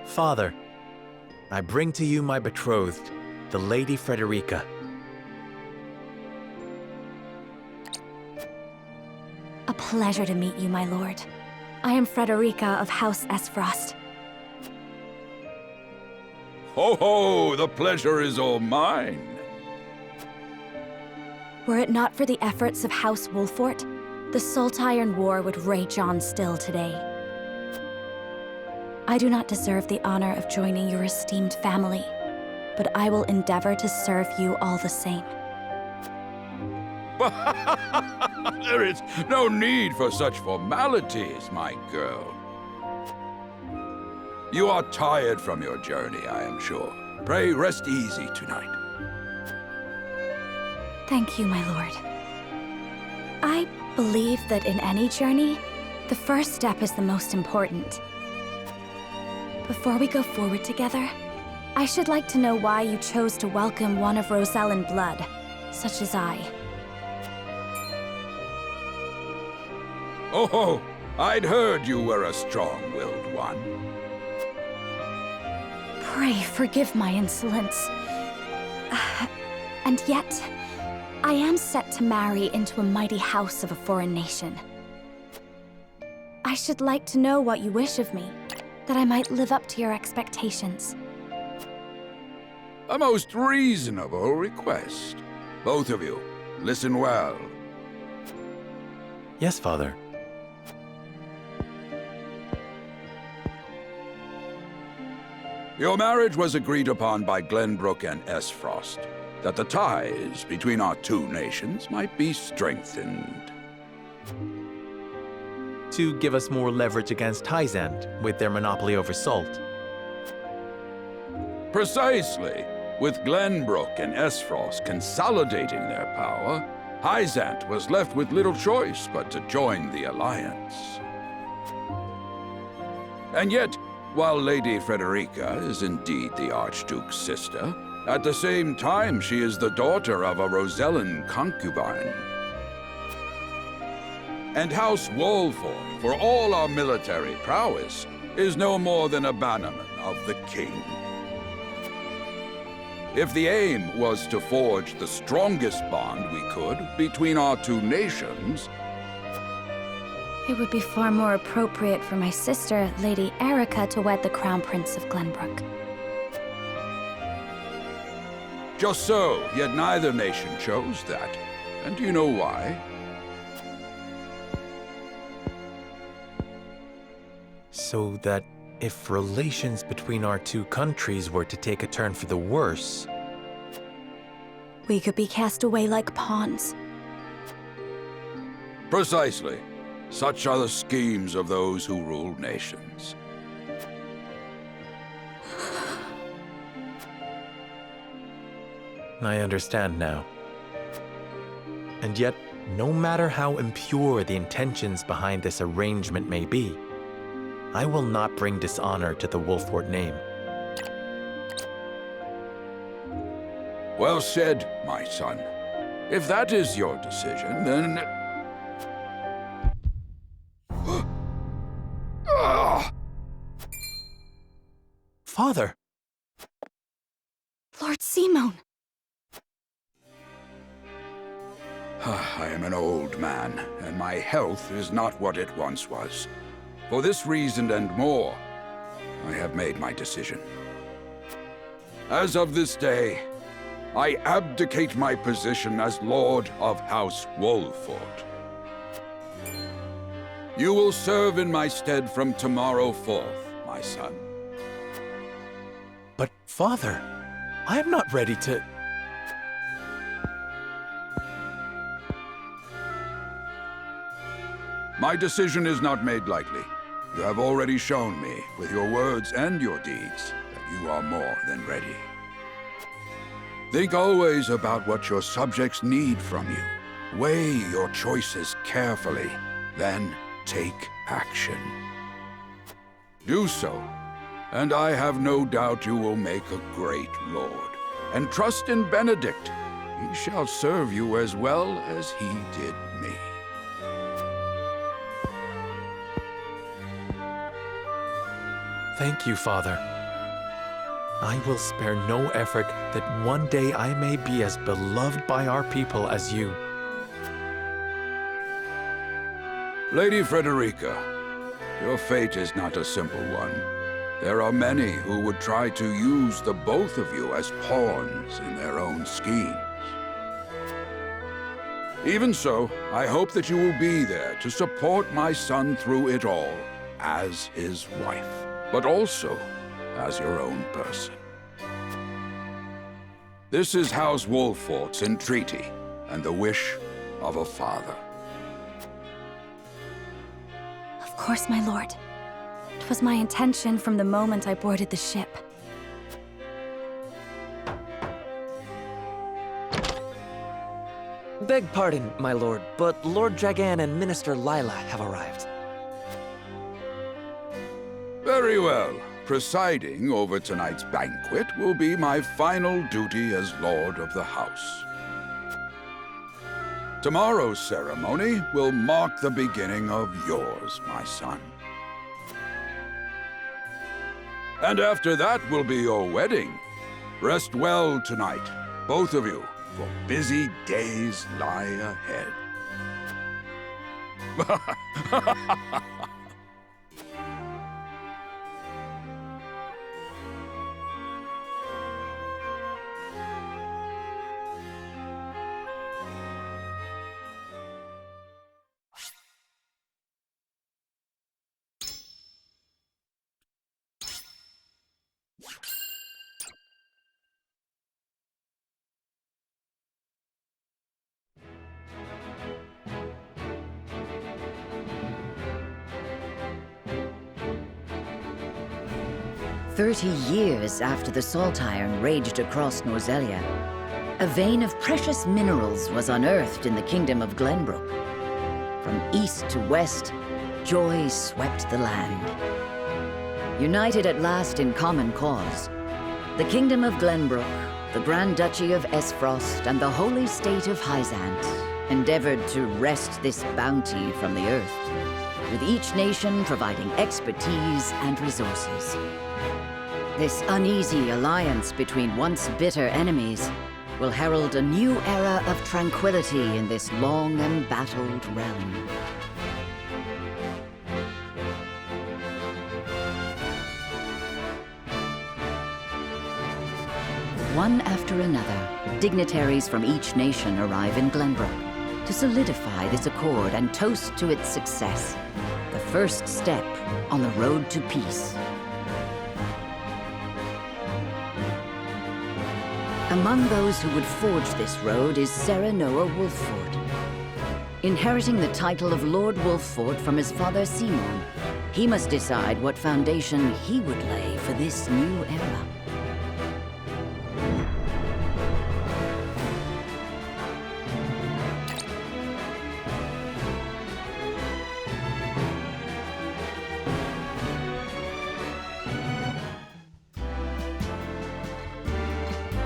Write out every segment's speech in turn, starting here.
Father, I bring to you my betrothed, the Lady Frederica. A pleasure to meet you, my lord. I am Frederica of House Esfrost. Ho ho! The pleasure is all mine. Were it not for the efforts of House Wolfort, the Saltiron War would rage on still today. I do not deserve the honor of joining your esteemed family, but I will endeavor to serve you all the same. There is no need for such formalities, my girl. You are tired from your journey, I am sure. Pray rest easy tonight. Thank you, my lord. I believe that in any journey, the first step is the most important. Before we go forward together, I should like to know why you chose to welcome one of Rosellan blood, such as I. Oh, I'd heard you were a strong-willed one. Pray forgive my insolence. And yet, I am set to marry into a mighty house of a foreign nation. I should like to know what you wish of me, that I might live up to your expectations. A most reasonable request. Both of you, listen well. Yes, Father. Your marriage was agreed upon by Glenbrook and Esfrost, that the ties between our two nations might be strengthened. To give us more leverage against Hyzant with their monopoly over salt. Precisely. With Glenbrook and Esfrost consolidating their power, Hyzant was left with little choice but to join the alliance. And yet, while Lady Frederica is indeed the Archduke's sister, at the same time she is the daughter of a Rosellan concubine. And House Wolfort, for all our military prowess, is no more than a bannerman of the king. If the aim was to forge the strongest bond we could between our two nations, It would be far more appropriate for my sister, Lady Erica, to wed the Crown Prince of Glenbrook. just so, yet neither nation chose that. And do you know why? So that if relations between our two countries were to take a turn for the worse, We could be cast away like pawns. Precisely. Such are the schemes of those who rule nations. I understand now. And yet, no matter how impure the intentions behind this arrangement may be, I will not bring dishonor to the Wolfort name. Well said, my son. If that is your decision, then... Father! Lord Simone! I am an old man, and my health is not what it once was. For this reason and more, I have made my decision. As of this day, I abdicate my position as Lord of House Wolfort. You will serve in my stead from tomorrow forth, my son. But, Father, I am not ready to... My decision is not made lightly. You have already shown me, with your words and your deeds, that you are more than ready. Think always about what your subjects need from you. Weigh your choices carefully, then take action. Do so, and I have no doubt you will make a great lord. And trust in Benedict. He shall serve you as well as he did me. Thank you, Father. I will spare no effort that one day I may be as beloved by our people as you. Lady Frederica, your fate is not a simple one. There are many who would try to use the both of you as pawns in their own schemes. Even so, I hope that you will be there to support my son through it all, as his wife, but also as your own person. This is House Wolfort's entreaty, and the wish of a father. Of course, my lord. It was my intention from the moment I boarded the ship. Beg pardon, my lord, but Lord Dragan and Minister Lila have arrived. Very well. Presiding over tonight's banquet will be my final duty as Lord of the House. Tomorrow's ceremony will mark the beginning of yours, my son. And after that will be your wedding. Rest well tonight, both of you, for busy days lie ahead. "30 years after the Salt Iron raged across Norzelia, a vein of precious minerals was unearthed in the kingdom of Glenbrook. From east to west, joy swept the land. United at last in common cause, the kingdom of Glenbrook, the Grand Duchy of Esfrost, and the holy state of Hyzant endeavored to wrest this bounty from the earth, with each nation providing expertise and resources. This uneasy alliance between once bitter enemies will herald a new era of tranquility in this long embattled realm. One after another, dignitaries from each nation arrive in Glenbrook to solidify this accord and toast to its success, the first step on the road to peace. Among those who would forge this road is Serenoa Wolffort. Inheriting the title of Lord Wolffort from his father Simon, he must decide what foundation he would lay for this new era.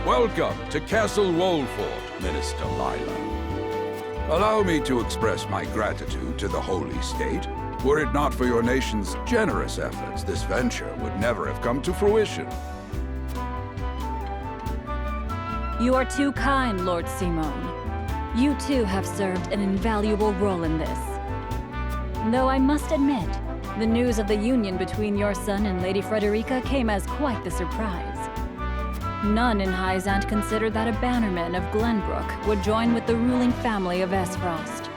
Welcome to Castle Wolffort, Minister Lila. Allow me to express my gratitude to the Holy State. Were it not for your nation's generous efforts, this venture would never have come to fruition. You are too kind, Lord Simon. You too have served an invaluable role in this. Though I must admit, the news of the union between your son and Lady Frederica came as quite the surprise. None in Hyzant considered that a bannerman of Glenbrook would join with the ruling family of Esfrost.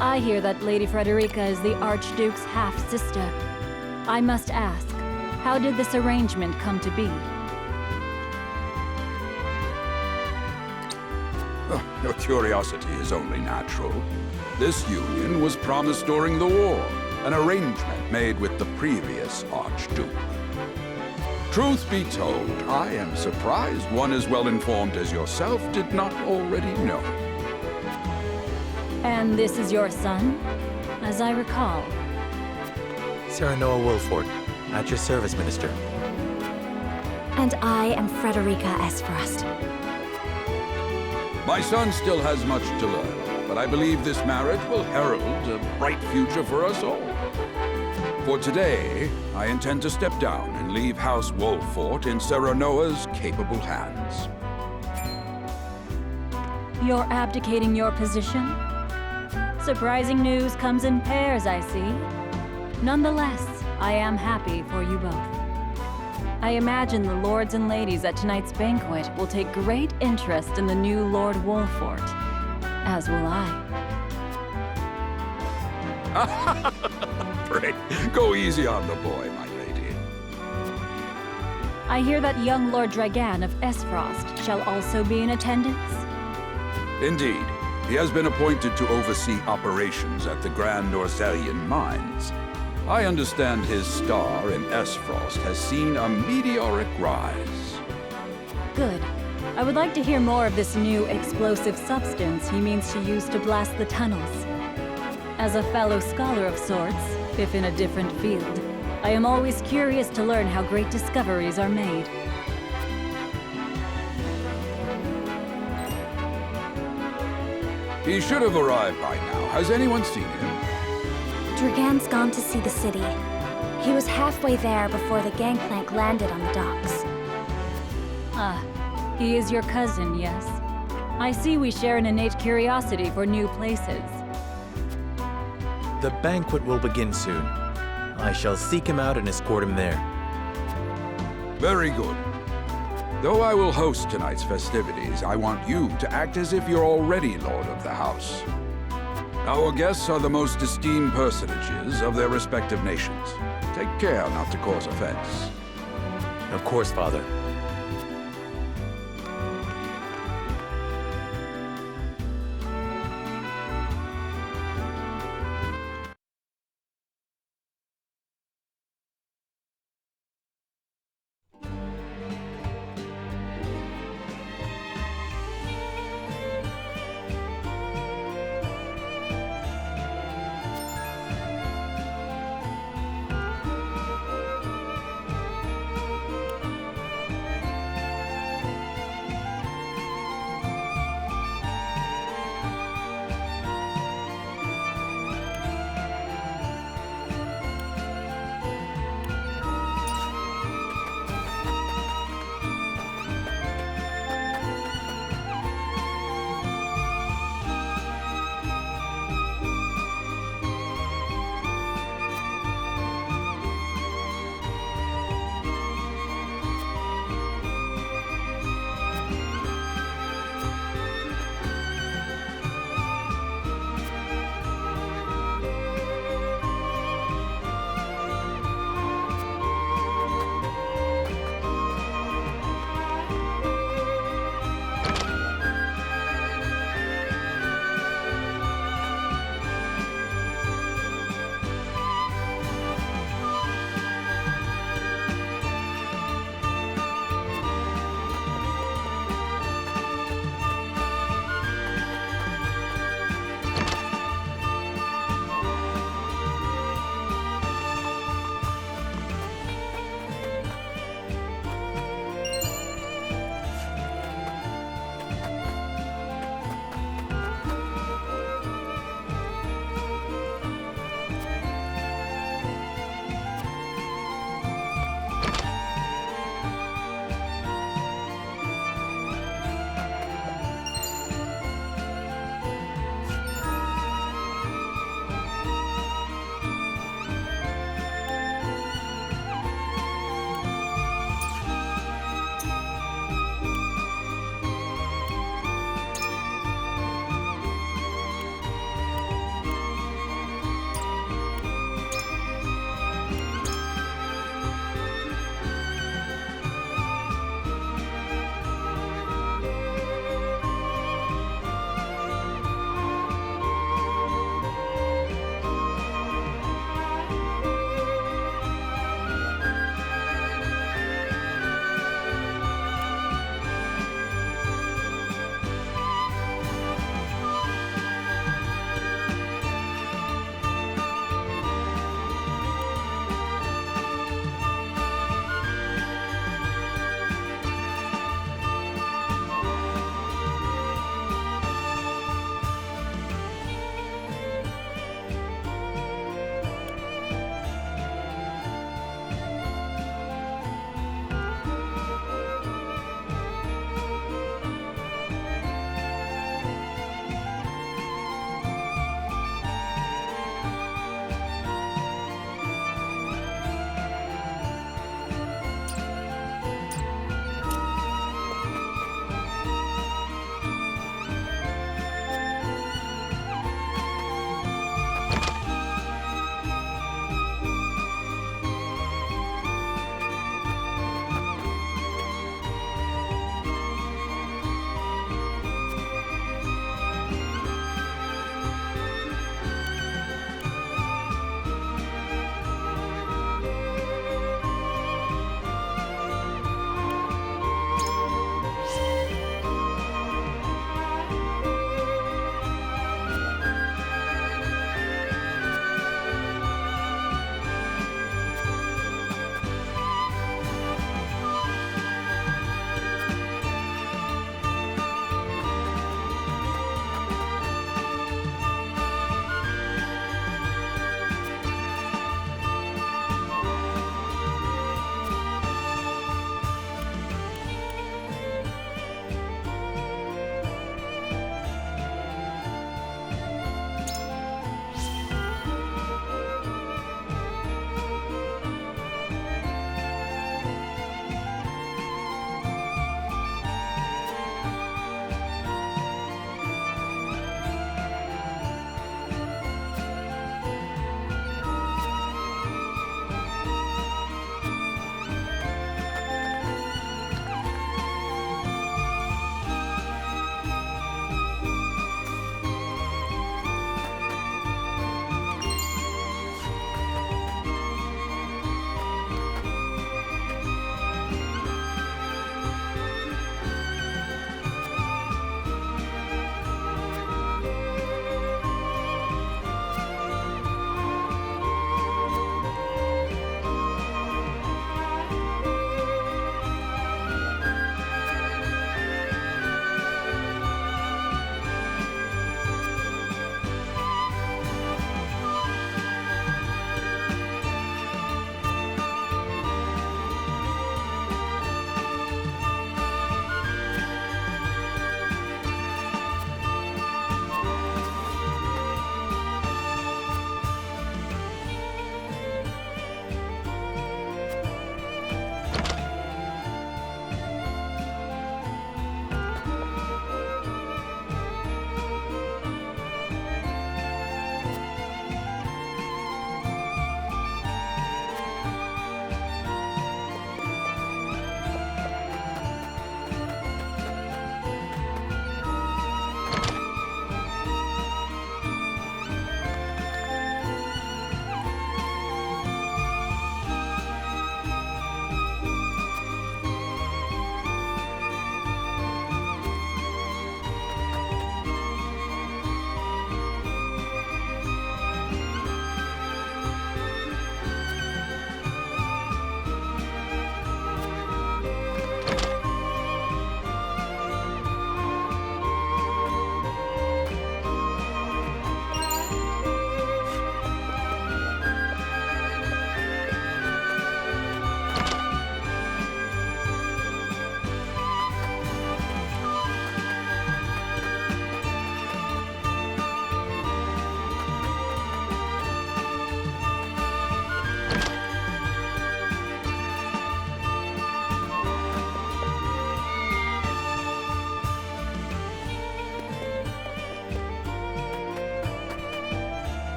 I hear that Lady Frederica is the Archduke's half-sister. I must ask, how did this arrangement come to be? Your curiosity is only natural. This union was promised during the war, an arrangement made with the previous Archduke. Truth be told, I am surprised one as well informed as yourself did not already know. And this is your son, as I recall. Serenoa Wolffort, at your service, Minister. And I am Frederica Esfrost. My son still has much to learn, but I believe this marriage will herald a bright future for us all. For today, I intend to step down and leave House Wolffort in Serenoa's capable hands. You're abdicating your position? Surprising news comes in pairs, I see. Nonetheless, I am happy for you both. I imagine the lords and ladies at tonight's banquet will take great interest in the new Lord Wolffort, as will I. Pray, go easy on the boy, my lady. I hear that young Lord Dragan of Esfrost shall also be in attendance. Indeed, he has been appointed to oversee operations at the Grand Norzelian mines. I understand his star in Esfrost has seen a meteoric rise. Good. I would like to hear more of this new explosive substance he means to use to blast the tunnels. As a fellow scholar of sorts, if in a different field, I am always curious to learn how great discoveries are made. He should have arrived by now. Has anyone seen him? Dragan's gone to see the city. He was halfway there before the gangplank landed on the docks. Ah, he is your cousin, yes? I see we share an innate curiosity for new places. The banquet will begin soon. I shall seek him out and escort him there. Very good. Though I will host tonight's festivities, I want you to act as if you're already Lord of the House. Our guests are the most esteemed personages of their respective nations. Take care not to cause offense. Of course, Father.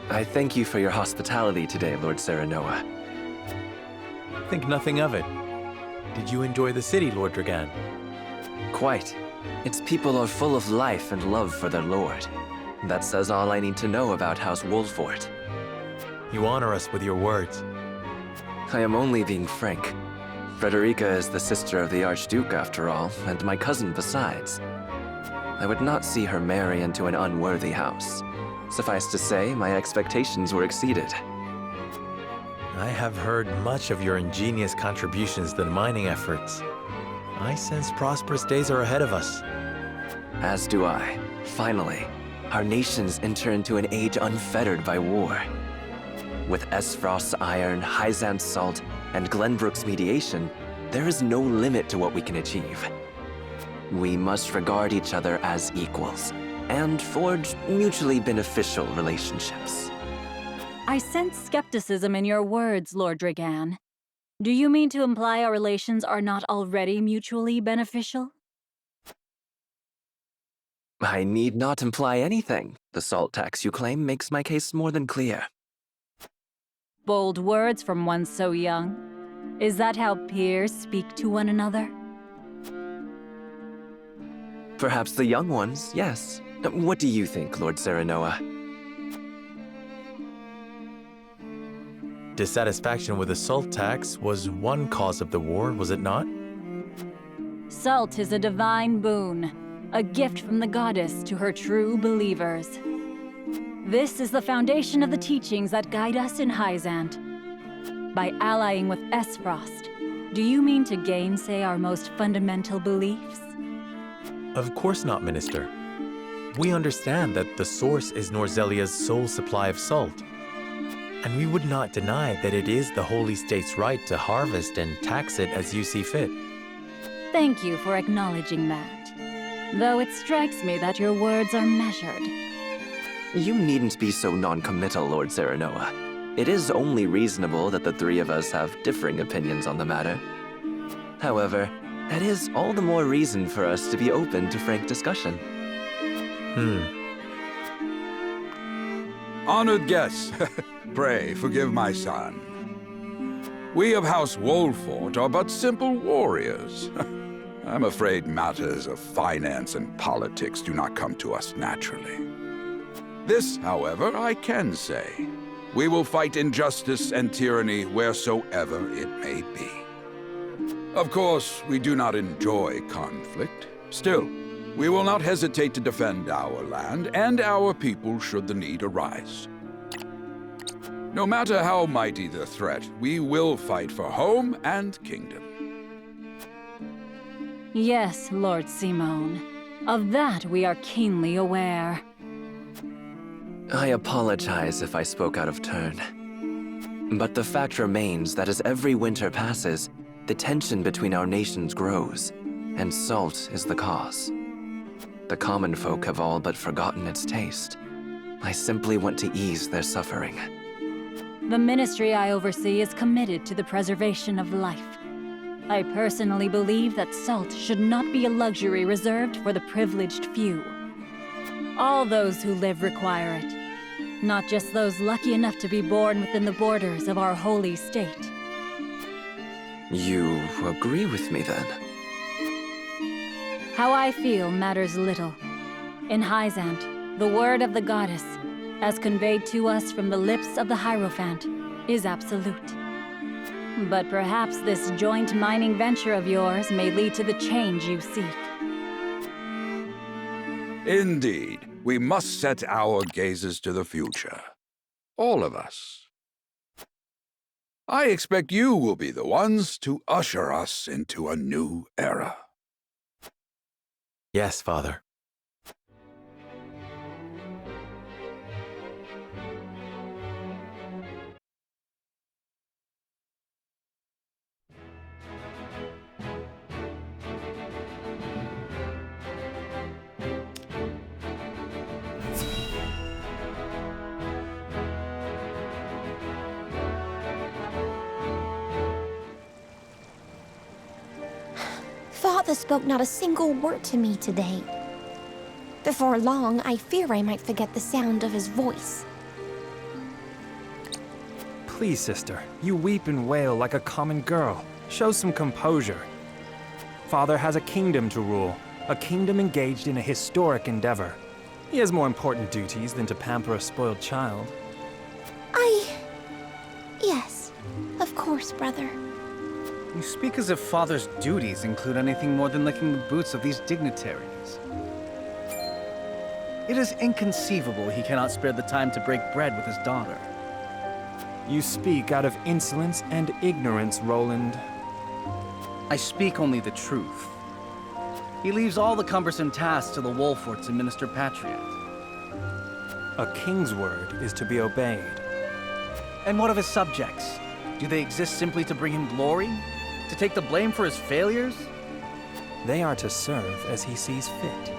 I thank you for your hospitality today, Lord Serenoa. Think nothing of it. Did you enjoy the city, Lord Dragan? Quite. Its people are full of life and love for their lord. That says all I need to know about House Wolfort. You honor us with your words. I am only being frank. Frederica is the sister of the Archduke, after all, and my cousin besides. I would not see her marry into an unworthy house. Suffice to say, my expectations were exceeded. I have heard much of your ingenious contributions to the mining efforts. I sense prosperous days are ahead of us. As do I. Finally, our nations enter into an age unfettered by war. With Esfrost's iron, Hyzant's salt, and Glenbrook's mediation, there is no limit to what we can achieve. We must regard each other as equals, and forge mutually beneficial relationships. I sense skepticism in your words, Lord Dragan. Do you mean to imply our relations are not already mutually beneficial? I need not imply anything. The salt tax you claim makes my case more than clear. Bold words from one so young. Is that how peers speak to one another? Perhaps the young ones, yes. What do you think, Lord Serenoa? Dissatisfaction with the salt tax was one cause of the war, was it not? Salt is a divine boon, a gift from the goddess to her true believers. This is the foundation of the teachings that guide us in Hyzant. By allying with Esfrost, do you mean to gainsay our most fundamental beliefs? Of course not, Minister. We understand that the source is Norzelia's sole supply of salt. And we would not deny that it is the Holy State's right to harvest and tax it as you see fit. Thank you for acknowledging that. Though it strikes me that your words are measured. You needn't be so non-committal, Lord Serenoa. It is only reasonable that the three of us have differing opinions on the matter. However, that is all the more reason for us to be open to frank discussion. Honored guests, pray forgive my son. We of House Wolfort are but simple warriors. I'm afraid matters of finance and politics do not come to us naturally. This, however, I can say. We will fight injustice and tyranny wheresoever it may be. Of course, we do not enjoy conflict. Still, we will not hesitate to defend our land and our people should the need arise. No matter how mighty the threat, we will fight for home and kingdom. Yes, Lord Simone. Of that we are keenly aware. I apologize if I spoke out of turn. But the fact remains that as every winter passes, the tension between our nations grows, and salt is the cause. The common folk have all but forgotten its taste. I simply want to ease their suffering. The ministry I oversee is committed to the preservation of life. I personally believe that salt should not be a luxury reserved for the privileged few. All those who live require it, not just those lucky enough to be born within the borders of our holy state. You agree with me, then? How I feel matters little. In Hyzant, the word of the goddess, as conveyed to us from the lips of the Hierophant, is absolute. But perhaps this joint mining venture of yours may lead to the change you seek. Indeed, we must set our gazes to the future. All of us. I expect you will be the ones to usher us into a new era. Yes, Father. Father spoke not a single word to me today. Before long, I fear I might forget the sound of his voice. Please, sister, you weep and wail like a common girl. Show some composure. Father has a kingdom to rule, a kingdom engaged in a historic endeavor. He has more important duties than to pamper a spoiled child. Yes, of course, brother. You speak as if Father's duties include anything more than licking the boots of these dignitaries. It is inconceivable he cannot spare the time to break bread with his daughter. You speak out of insolence and ignorance, Roland. I speak only the truth. He leaves all the cumbersome tasks to the Wolforts and Minister Patriot. A king's word is to be obeyed. And what of his subjects? Do they exist simply to bring him glory? To take the blame for his failures? They are to serve as he sees fit.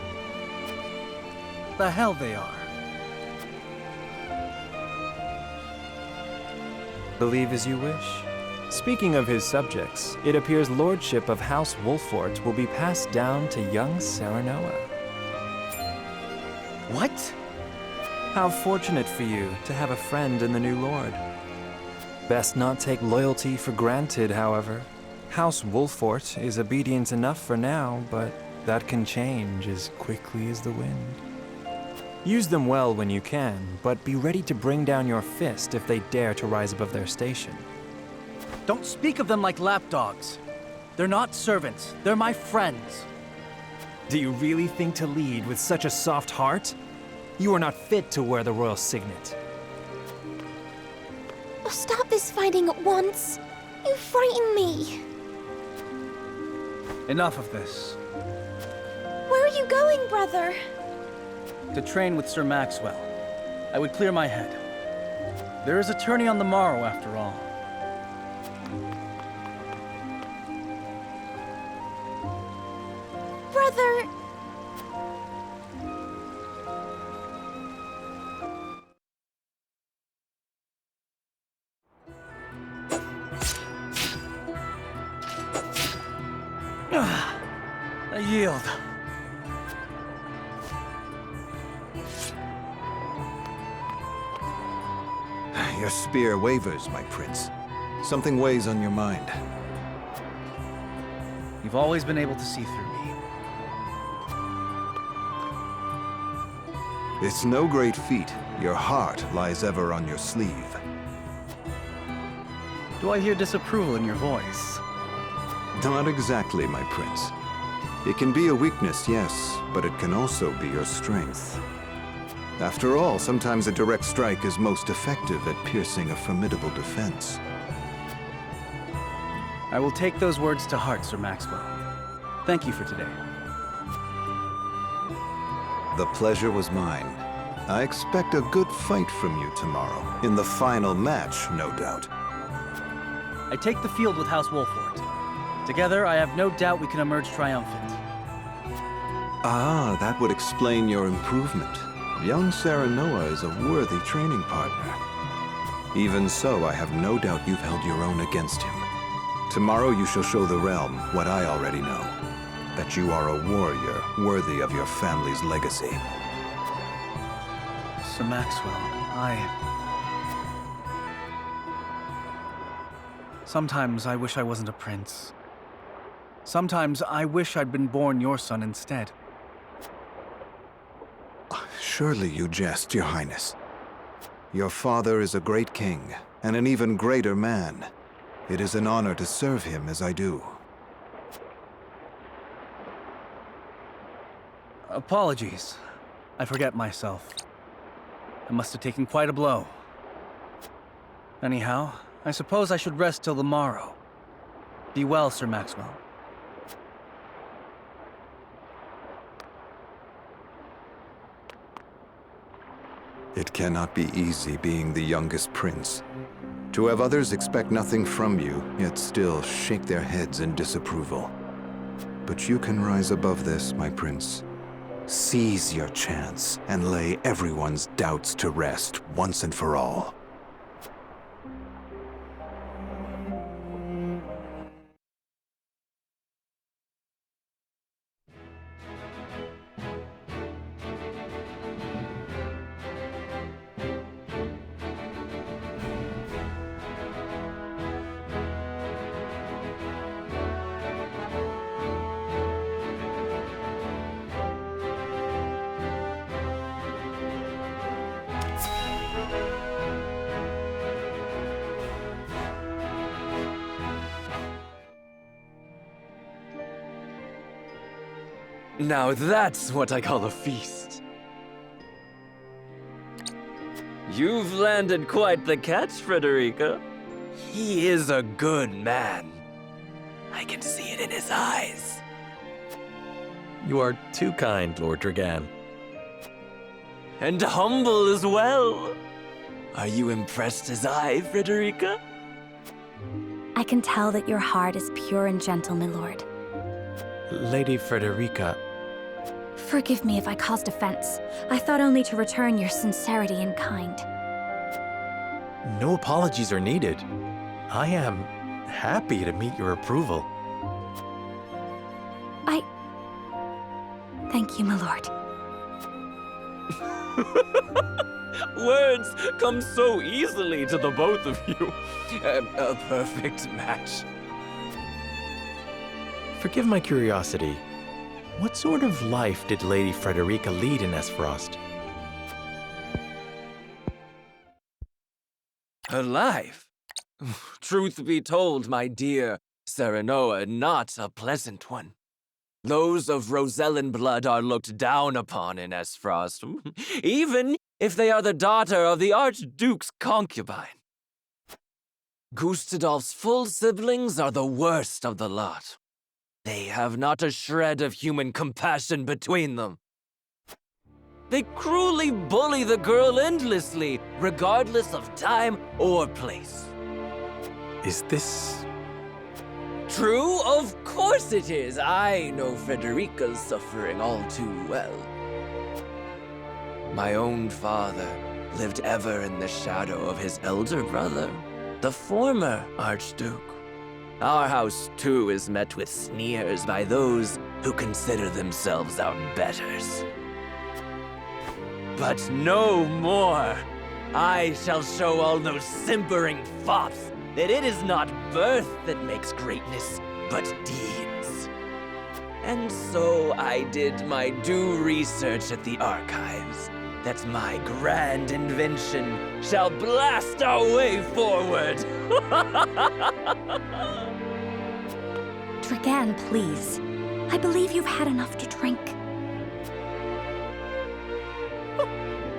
The hell they are. Believe as you wish. Speaking of his subjects, it appears lordship of House Wolfort will be passed down to young Serenoa. What? How fortunate for you to have a friend in the new lord. Best not take loyalty for granted, however. House Wolfort is obedient enough for now, but that can change as quickly as the wind. Use them well when you can, but be ready to bring down your fist if they dare to rise above their station. Don't speak of them like lapdogs. They're not servants. They're my friends. Do you really think to lead with such a soft heart? You are not fit to wear the royal signet. Oh, stop this fighting at once. You frighten me. Enough of this. Where are you going, brother? To train with Sir Maxwell. I would clear my head. There is a tourney on the morrow, after all. Brother... I yield. Your spear wavers, my prince. Something weighs on your mind. You've always been able to see through me. It's no great feat. Your heart lies ever on your sleeve. Do I hear disapproval in your voice? Not exactly, my prince. It can be a weakness, yes, but it can also be your strength. After all, sometimes a direct strike is most effective at piercing a formidable defense. I will take those words to heart, Sir Maxwell. Thank you for today. The pleasure was mine. I expect a good fight from you tomorrow. In the final match, no doubt. I take the field with House Wolfort. Together, I have no doubt we can emerge triumphant. Ah, that would explain your improvement. Young Serenoa is a worthy training partner. Even so, I have no doubt you've held your own against him. Tomorrow you shall show the realm what I already know. That you are a warrior worthy of your family's legacy. Sir Maxwell, Sometimes I wish I wasn't a prince. Sometimes I wish I'd been born your son instead. Surely you jest, Your Highness. Your father is a great king, and an even greater man. It is an honor to serve him as I do. Apologies. I forget myself. I must have taken quite a blow. Anyhow, I suppose I should rest till the morrow. Be well, Sir Maxwell. It cannot be easy being the youngest prince. To have others expect nothing from you, yet still shake their heads in disapproval. But you can rise above this, my prince. Seize your chance and lay everyone's doubts to rest once and for all. Now that's what I call a feast. You've landed quite the catch, Frederica. He is a good man. I can see it in his eyes. You are too kind, Lord Dragan. And humble as well. Are you impressed as I, Frederica? I can tell that your heart is pure and gentle, my lord. Lady Frederica, Forgive me if I caused offense. I thought only to return your sincerity and kind. no apologies are needed. I am happy to meet your approval. Thank you, my lord. Words come so easily to the both of you. A perfect match. Forgive my curiosity. What sort of life did Lady Frederica lead in Esfrost? Her life? Truth be told, my dear Serenoa, not a pleasant one. Those of Rosellan blood are looked down upon in Esfrost, even if they are the daughter of the Archduke's concubine. Gustadolf's full siblings are the worst of the lot. They have not a shred of human compassion between them. They cruelly bully the girl endlessly, regardless of time or place. Is this... True? Of course it is. I know Frederica's suffering all too well. My own father lived ever in the shadow of his elder brother, the former Archduke. Our house, too, is met with sneers by those who consider themselves our betters. But no more! I shall show all those simpering fops that it is not birth that makes greatness, but deeds. And so I did my due research at the archives, that my grand invention shall blast our way forward. Dragan, please. I believe you've had enough to drink.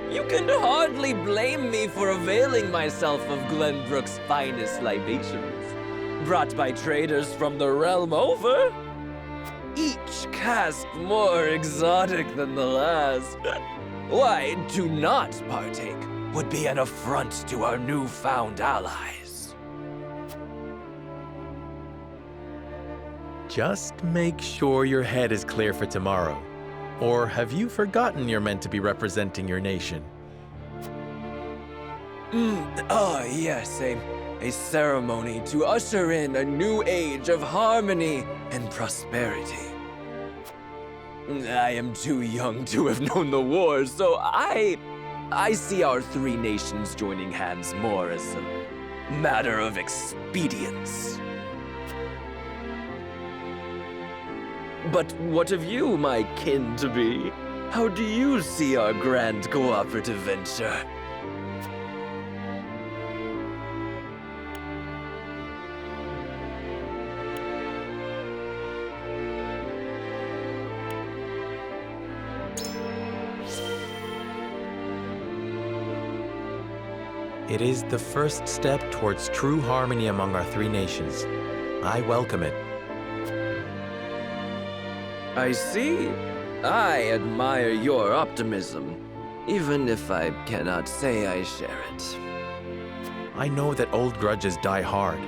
You can hardly blame me for availing myself of Glenbrook's finest libations, brought by traders from the realm over. Each cask more exotic than the last. Why, to not partake would be an affront to our newfound allies. Just make sure your head is clear for tomorrow. Or have you forgotten you're meant to be representing your nation? Yes, a ceremony to usher in a new age of harmony and prosperity. I am too young to have known the war, so I see our three nations joining hands more as a matter of expedience. But what of you, my kin-to-be? How do you see our grand cooperative venture? It is the first step towards true harmony among our three nations. I welcome it. I see. I admire your optimism, even if I cannot say I share it. I know that old grudges die hard.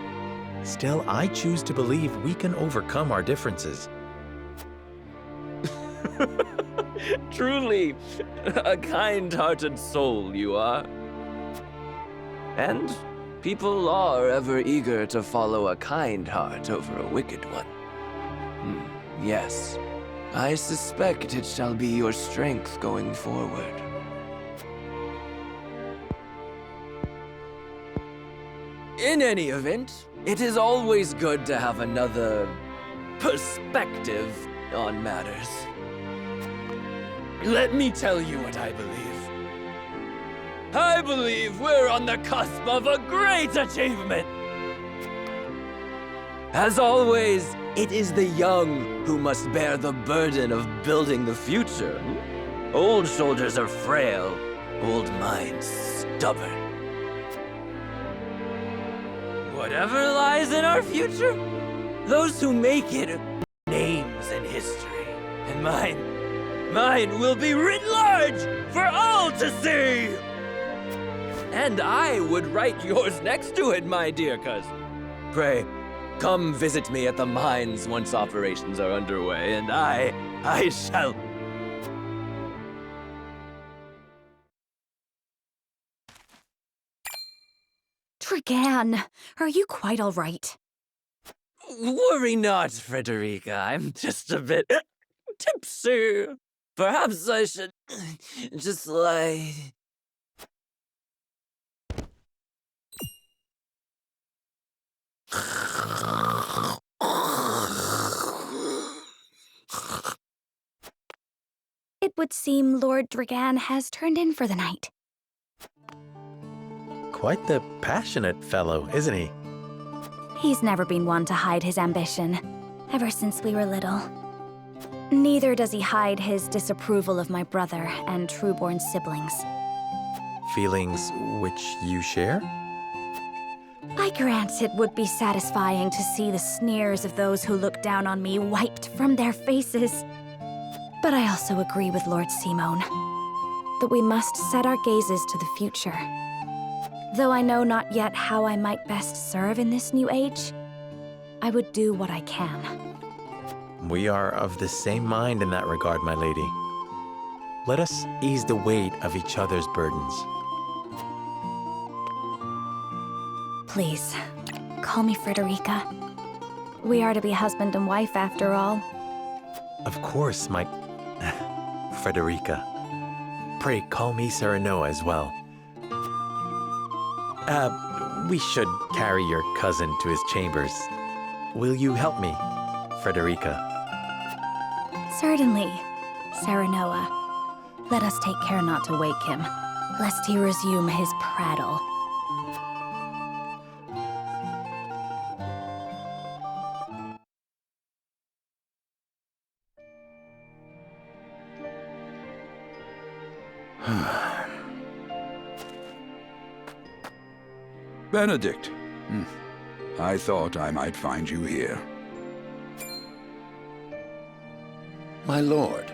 Still, I choose to believe we can overcome our differences. Truly, a kind-hearted soul you are. And people are ever eager to follow a kind heart over a wicked one. Yes. I suspect it shall be your strength going forward. In any event, it is always good to have another perspective on matters. Let me tell you what I believe. I believe we're on the cusp of a great achievement. As always, It is the young who must bear the burden of building the future. Old shoulders are frail, old minds stubborn. Whatever lies in our future, those who make it names in history. And mine will be writ large for all to see! And I would write yours next to it, my dear cousin. Pray, come visit me at the mines once operations are underway, and I shall... Trigan, are you quite all right? Worry not, Frederica. I'm just a bit tipsy. Perhaps I should just lie... It would seem Lord Dragan has turned in for the night. Quite the passionate fellow, isn't he? He's never been one to hide his ambition, ever since we were little. Neither does he hide his disapproval of my brother and trueborn siblings. Feelings which you share? I grant it would be satisfying to see the sneers of those who look down on me wiped from their faces. But I also agree with Lord Simone that we must set our gazes to the future. Though I know not yet how I might best serve in this new age, I would do what I can. We are of the same mind in that regard, my lady. Let us ease the weight of each other's burdens. Please, call me Frederica. We are to be husband and wife after all. Of course, my... Frederica. Pray call me Serenoa as well. We should carry your cousin to his chambers. Will you help me, Frederica? Certainly, Serenoa. Let us take care not to wake him, lest he resume his prattle. Benedict. I thought I might find you here. My lord.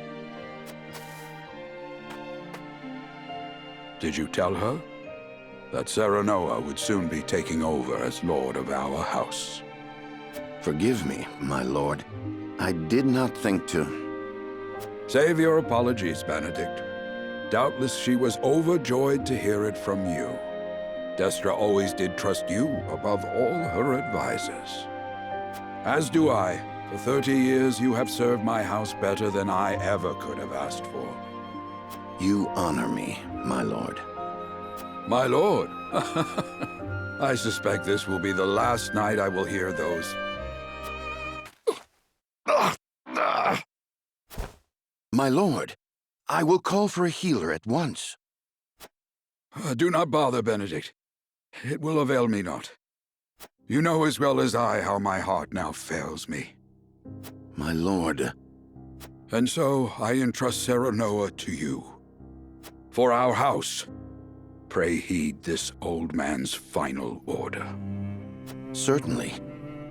Did you tell her that Serenoa would soon be taking over as lord of our house? Forgive me, my lord. I did not think to... Save your apologies, Benedict. Doubtless she was overjoyed to hear it from you. Destra always did trust you above all her advisors. As do I. For 30 years you have served my house better than I ever could have asked for. You honor me, my lord. My lord? I suspect this will be the last night I will hear those... My lord, I will call for a healer at once. Do not bother, Benedict. It will avail me not. You know as well as I how my heart now fails me. My lord. And so I entrust Serenoa to you. For our house, pray heed this old man's final order. Certainly.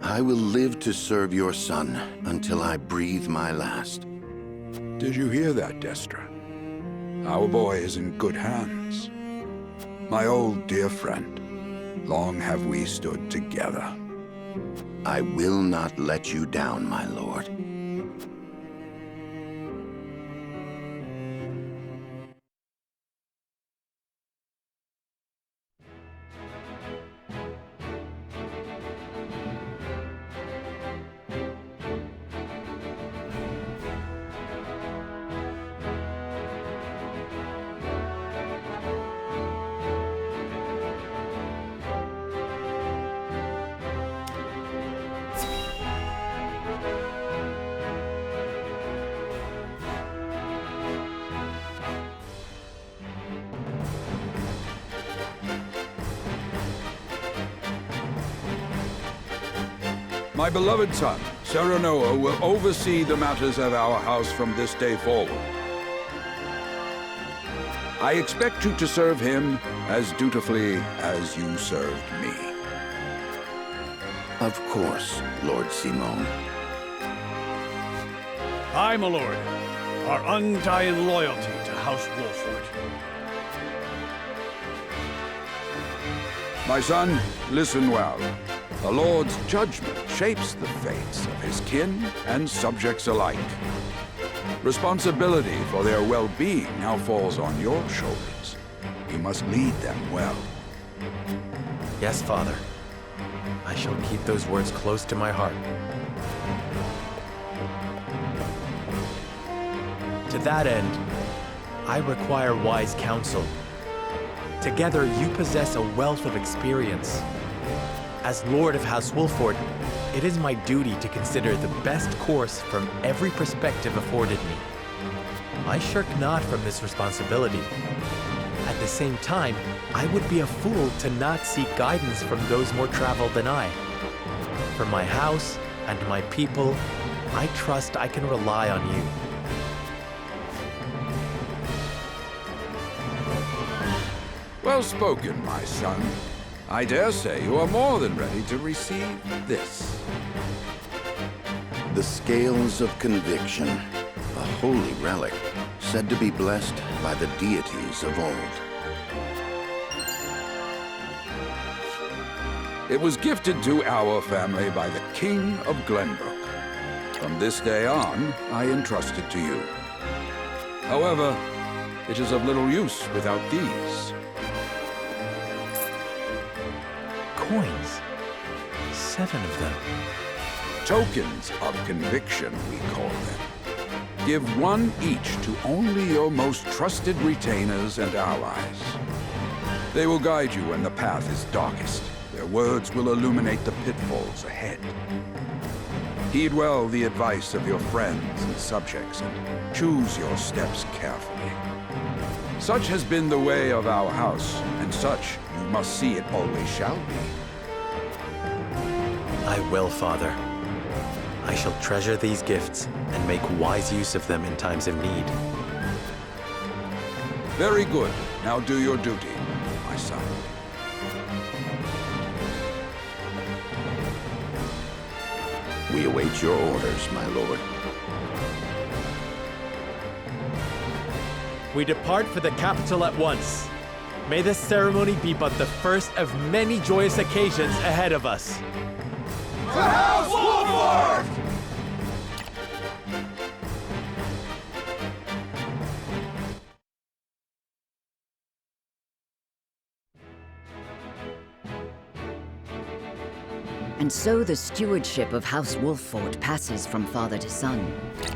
I will live to serve your son until I breathe my last. Did you hear that, Destra? Our boy is in good hands. My old dear friend, long have we stood together. I will not let you down, my lord. My beloved son, Serenoa will oversee the matters of our house from this day forward. I expect you to serve him as dutifully as you served me. Of course, Lord Simon. Aye, my lord. Our undying loyalty to House Wolford. My son, listen well. The Lord's judgment shapes the fates of his kin and subjects alike. Responsibility for their well-being now falls on your shoulders. You must lead them well. Yes, Father. I shall keep those words close to my heart. To that end, I require wise counsel. Together, you possess a wealth of experience. As Lord of House Wolford, it is my duty to consider the best course from every perspective afforded me. I shirk not from this responsibility. At the same time, I would be a fool to not seek guidance from those more traveled than I. For my house and my people, I trust I can rely on you. Well spoken, my son. I dare say you are more than ready to receive this. The Scales of Conviction, a holy relic, said to be blessed by the deities of old. It was gifted to our family by the King of Glenbrook. From this day on, I entrust it to you. However, it is of little use without these. Coins. 7 of them. Tokens of conviction, we call them. Give one each to only your most trusted retainers and allies. They will guide you when the path is darkest. Their words will illuminate the pitfalls ahead. Heed well the advice of your friends and subjects, and choose your steps carefully. Such has been the way of our house, and such you must see it always shall be. I will, Father. I shall treasure these gifts and make wise use of them in times of need. Very good. Now do your duty, my son. We await your orders, my lord. We depart for the capital at once. May this ceremony be but the first of many joyous occasions ahead of us. To House Wolford! And so the stewardship of House Wolford passes from father to son.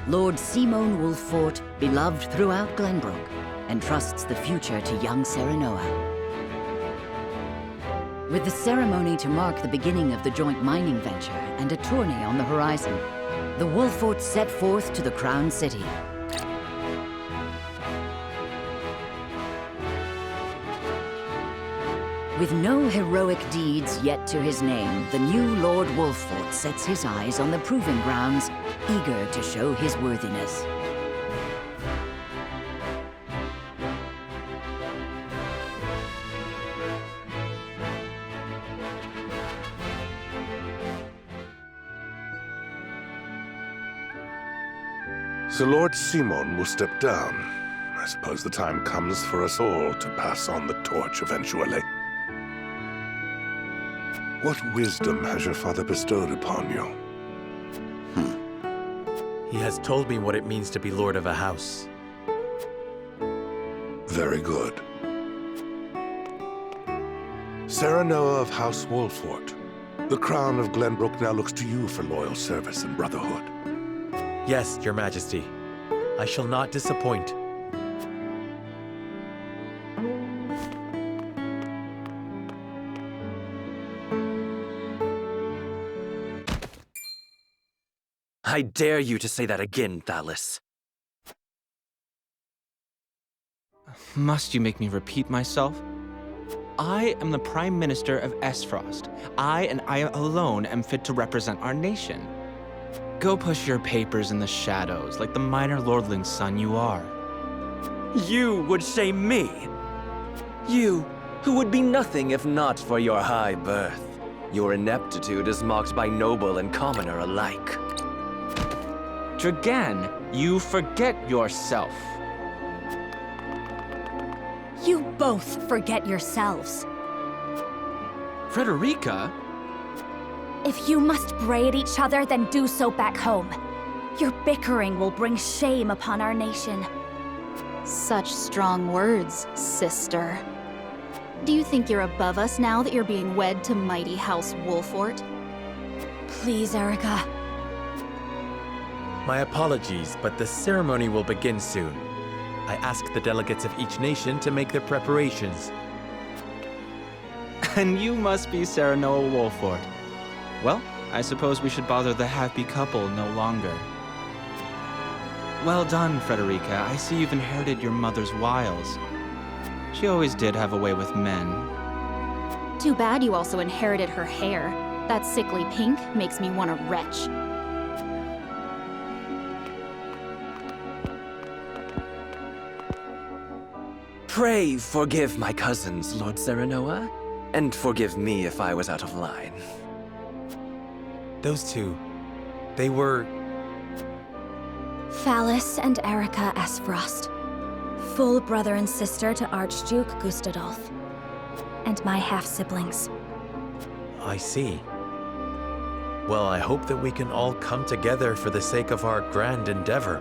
Lord Simon Wolford, beloved throughout Glenbrook, entrusts the future to young Serenoa. With the ceremony to mark the beginning of the joint mining venture and a tourney on the horizon, the Wolfords set forth to the Crown City. With no heroic deeds yet to his name, the new Lord Wolford sets his eyes on the proving grounds, eager to show his worthiness. So Lord Simon will step down. I suppose the time comes for us all to pass on the torch eventually. What wisdom has your father bestowed upon you? He has told me what it means to be lord of a house. Very good. Serenoa of House Wolford, the crown of Glenbrook now looks to you for loyal service and brotherhood. Yes, Your Majesty. I shall not disappoint. I dare you to say that again, Thalis. Must you make me repeat myself? I am the Prime Minister of Esfrost. I and I alone am fit to represent our nation. Go push your papers in the shadows like the minor lordling's son you are. You would shame me. You, who would be nothing if not for your high birth. Your ineptitude is mocked by noble and commoner alike. Dragan, you forget yourself. You both forget yourselves. Frederica? If you must bray at each other, then do so back home. Your bickering will bring shame upon our nation. Such strong words, sister. Do you think you're above us now that you're being wed to mighty House Wolfort? Please, Erica. My apologies, but the ceremony will begin soon. I ask the delegates of each nation to make their preparations. And you must be Serenoa Wolfort. Well, I suppose we should bother the happy couple no longer. Well done, Frederica. I see you've inherited your mother's wiles. She always did have a way with men. Too bad you also inherited her hair. That sickly pink makes me want to retch. Pray forgive my cousins, Lord Serenoa, and forgive me if I was out of line. Those two, they were... Phallus and Erica Asfrost. Full brother and sister to Archduke Gustadolf. And my half-siblings. I see. Well, I hope that we can all come together for the sake of our grand endeavor.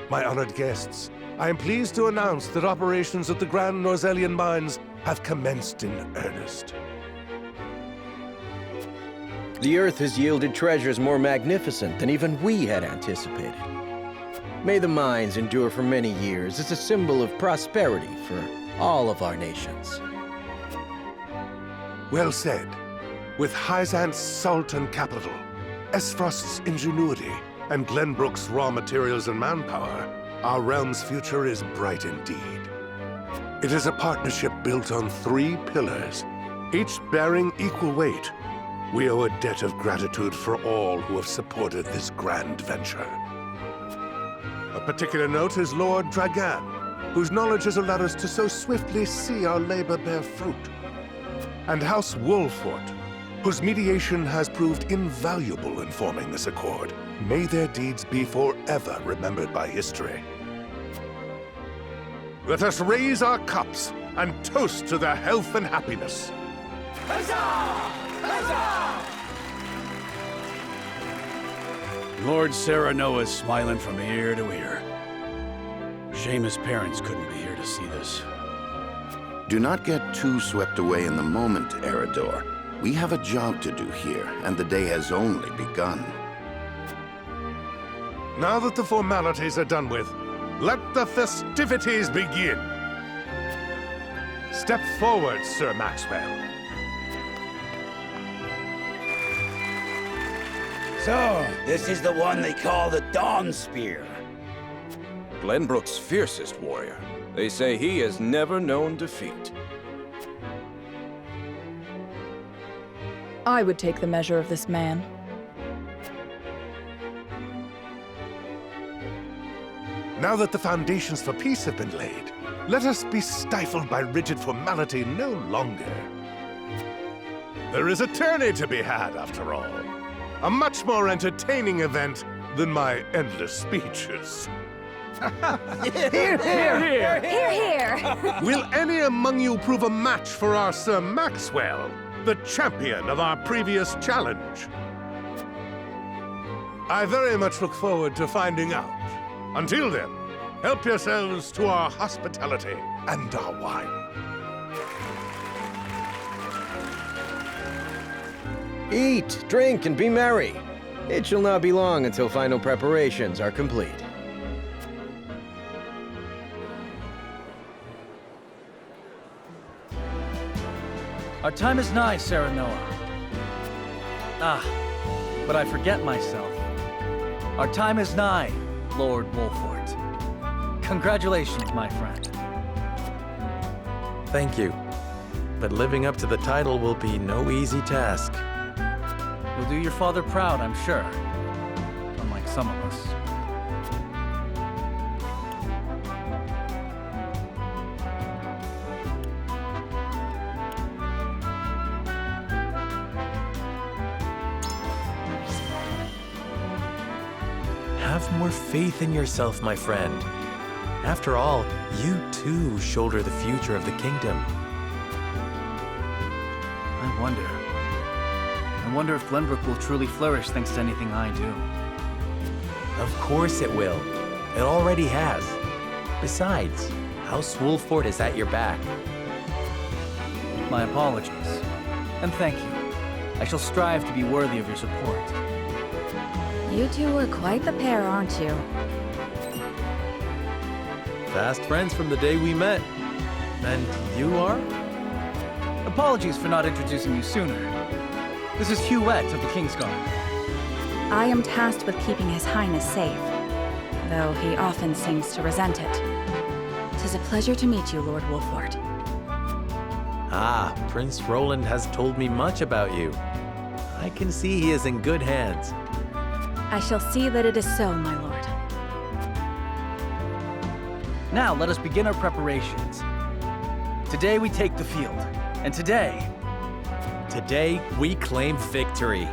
My honored guests, I am pleased to announce that operations at the Grand Norzelian Mines have commenced in earnest. The Earth has yielded treasures more magnificent than even we had anticipated. May the mines endure for many years as a symbol of prosperity for all of our nations. Well said. With Hyzant's salt and capital, Esfrost's ingenuity, and Glenbrook's raw materials and manpower, our realm's future is bright indeed. It is a partnership built on 3 pillars, each bearing equal weight. We owe a debt of gratitude for all who have supported this grand venture. A particular note is Lord Dragan, whose knowledge has allowed us to so swiftly see our labor bear fruit. And House Wolfort, whose mediation has proved invaluable in forming this accord. May their deeds be forever remembered by history. Let us raise our cups and toast to their health and happiness. Huzzah! Huzzah! Lord Serenoa is smiling from ear to ear. Shame his parents couldn't be here to see this. Do not get too swept away in the moment, Eredor. We have a job to do here, and the day has only begun. Now that the formalities are done with, let the festivities begin. Step forward, Sir Maxwell. So, this is the one they call the Dawn Spear. Glenbrook's fiercest warrior. They say he has never known defeat. I would take the measure of this man. Now that the foundations for peace have been laid, let us be stifled by rigid formality no longer. There is a tourney to be had, after all. A much more entertaining event than my endless speeches. Hear, hear! Hear, hear! Will any among you prove a match for our Sir Maxwell, the champion of our previous challenge? I very much look forward to finding out. Until then, help yourselves to our hospitality and our wine. Eat, drink, and be merry. It shall not be long until final preparations are complete. Our time is nigh, Serenoa. Ah, but I forget myself. Our time is nigh, Lord Wolfort. Congratulations, my friend. Thank you. But living up to the title will be no easy task. You'll do your father proud, I'm sure. Unlike some of us. Have more faith in yourself, my friend. After all, you too shoulder the future of the kingdom. I wonder if Glenbrook will truly flourish thanks to anything I do. Of course it will. It already has. Besides, House Wolfort is at your back. My apologies. And thank you. I shall strive to be worthy of your support. You two are quite the pair, aren't you? Fast friends from the day we met. And you are? Apologies for not introducing you sooner. This is Huette of the Kingsguard. I am tasked with keeping His Highness safe, though he often seems to resent it. 'Tis a pleasure to meet you, Lord Wolfort. Ah, Prince Roland has told me much about you. I can see he is in good hands. I shall see that it is so, my lord. Now let us begin our preparations. Today we take the field, and today we claim victory.